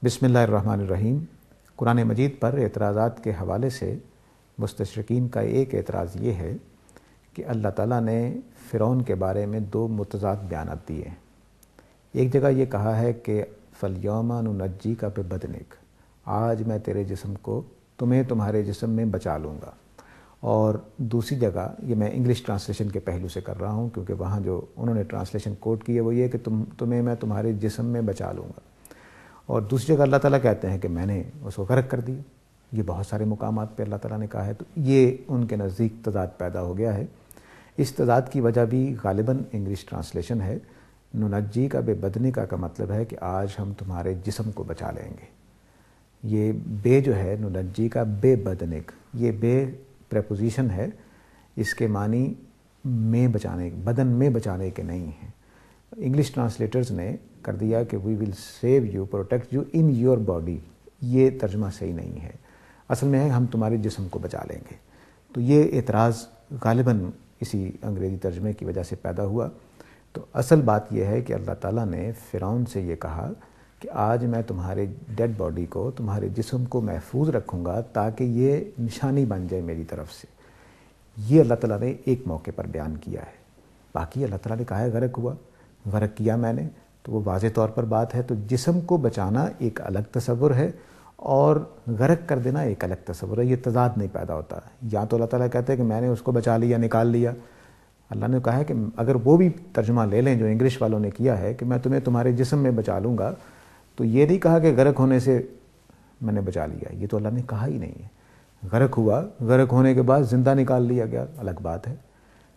بسم اللہ الرحمن الرحیم۔ قرآن مجید پر اعتراضات کے حوالے سے مستشرقین کا ایک اعتراض یہ ہے کہ اللہ تعالیٰ نے فرعون کے بارے میں دو متضاد بیانات دیے ہیں۔ ایک جگہ یہ کہا ہے کہ فَالْيَوْمَ نُنَجِّيكَ بِبَدْنِكَ، آج میں تیرے جسم کو تمہارے جسم میں بچا لوں گا، اور دوسری جگہ یہ میں انگلش ٹرانسلیشن کے پہلو سے کر رہا ہوں کیونکہ وہاں جو انہوں نے ٹرانسلیشن کوٹ کی ہے وہ یہ کہ تمہیں میں تمہارے جسم میں بچا لوں گا، اور دوسری جگہ اللہ تعالیٰ کہتے ہیں کہ میں نے اس کو غرق کر دیا۔ یہ بہت سارے مقامات پہ اللہ تعالیٰ نے کہا ہے، تو یہ ان کے نزدیک تضاد پیدا ہو گیا ہے۔ اس تضاد کی وجہ بھی غالباً انگلش ٹرانسلیشن ہے۔ ننجی کا بے بدنی کا مطلب ہے کہ آج ہم تمہارے جسم کو بچا لیں گے۔ یہ بے جو ہے ننجی کا بے بدنک، یہ بے پریپوزیشن ہے، اس کے معنی میں بچانے، بدن میں بچانے کے نہیں ہیں۔ انگلش ٹرانسلیٹرز نے کر دیا کہ we will save you, protect you in your body. یہ ترجمہ صحیح نہیں ہے، اصل میں ہے ہم تمہارے جسم کو بچا لیں گے۔ تو یہ اعتراض غالباً اسی انگریزی ترجمے کی وجہ سے پیدا ہوا۔ تو اصل بات یہ ہے کہ اللہ تعالیٰ نے فرعون سے یہ کہا کہ آج میں تمہارے ڈیڈ باڈی کو، تمہارے جسم کو محفوظ رکھوں گا تاکہ یہ نشانی بن جائے میری طرف سے۔ یہ اللہ تعالیٰ نے ایک موقع پر بیان کیا ہے۔ باقی اللہ تعالیٰ نے کہا ہے غرق ہوا، غرق کیا میں نے، تو وہ واضح طور پر بات ہے۔ تو جسم کو بچانا ایک الگ تصور ہے اور غرق کر دینا ایک الگ تصور ہے، یہ تضاد نہیں پیدا ہوتا۔ یا تو اللہ تعالیٰ کہتے ہیں کہ میں نے اس کو بچا لیا، نکال لیا۔ اللہ نے کہا ہے کہ اگر وہ بھی ترجمہ لے لیں جو انگلش والوں نے کیا ہے کہ میں تمہیں تمہارے جسم میں بچا لوں گا، تو یہ نہیں کہا کہ غرق ہونے سے میں نے بچا لیا، یہ تو اللہ نے کہا ہی نہیں ہے۔ غرق ہوا، غرق ہونے کے بعد زندہ نکال لیا گیا، الگ بات ہے۔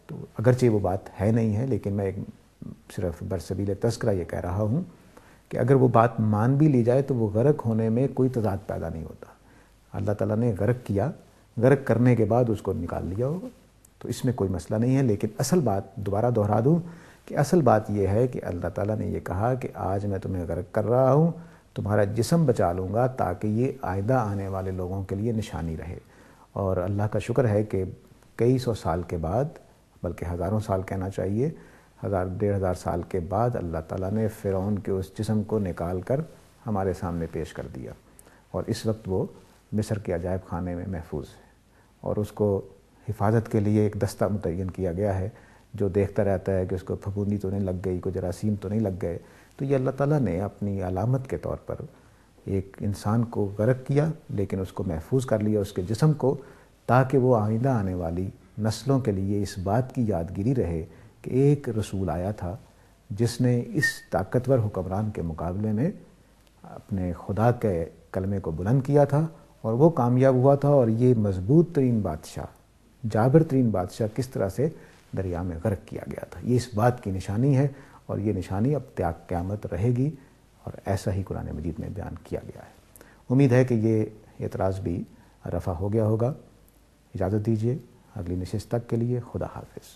تو اگرچہ وہ بات ہے نہیں ہے، لیکن میں ایک صرف برسبیل تذکرہ یہ کہہ رہا ہوں کہ اگر وہ بات مان بھی لی جائے تو وہ غرق ہونے میں کوئی تضاد پیدا نہیں ہوتا۔ اللہ تعالیٰ نے غرق کیا، غرق کرنے کے بعد اس کو نکال لیا ہوگا، تو اس میں کوئی مسئلہ نہیں ہے۔ لیکن اصل بات دوبارہ دہرا دوں کہ اصل بات یہ ہے کہ اللہ تعالیٰ نے یہ کہا کہ آج میں تمہیں غرق کر رہا ہوں، تمہارا جسم بچا لوں گا تاکہ یہ آئندہ آنے والے لوگوں کے لیے نشانی رہے۔ اور اللہ کا شکر ہے کہ کئی سو سال کے بعد، بلکہ ہزاروں سال کہنا چاہیے، 1000-1500 سال کے بعد اللہ تعالیٰ نے فرعون کے اس جسم کو نکال کر ہمارے سامنے پیش کر دیا، اور اس وقت وہ مصر کے عجائب خانے میں محفوظ ہے، اور اس کو حفاظت کے لیے ایک دستہ متعین کیا گیا ہے جو دیکھتا رہتا ہے کہ اس کو پھپھوندی تو نہیں لگ گئی، کوئی جراثیم تو نہیں لگ گئے۔ تو یہ اللہ تعالیٰ نے اپنی علامت کے طور پر ایک انسان کو غرق کیا، لیکن اس کو محفوظ کر لیا، اس کے جسم کو، تاکہ وہ آئندہ آنے والی نسلوں کے لیے اس بات کی یادگیری رہے کہ ایک رسول آیا تھا جس نے اس طاقتور حکمران کے مقابلے میں اپنے خدا کے کلمے کو بلند کیا تھا، اور وہ کامیاب ہوا تھا، اور یہ مضبوط ترین بادشاہ، جابر ترین بادشاہ کس طرح سے دریا میں غرق کیا گیا تھا۔ یہ اس بات کی نشانی ہے، اور یہ نشانی اب تک قیامت رہے گی، اور ایسا ہی قرآن مجید میں بیان کیا گیا ہے۔ امید ہے کہ یہ اعتراض بھی رفع ہو گیا ہوگا۔ اجازت دیجیے، اگلی نشست تک کے لیے خدا حافظ۔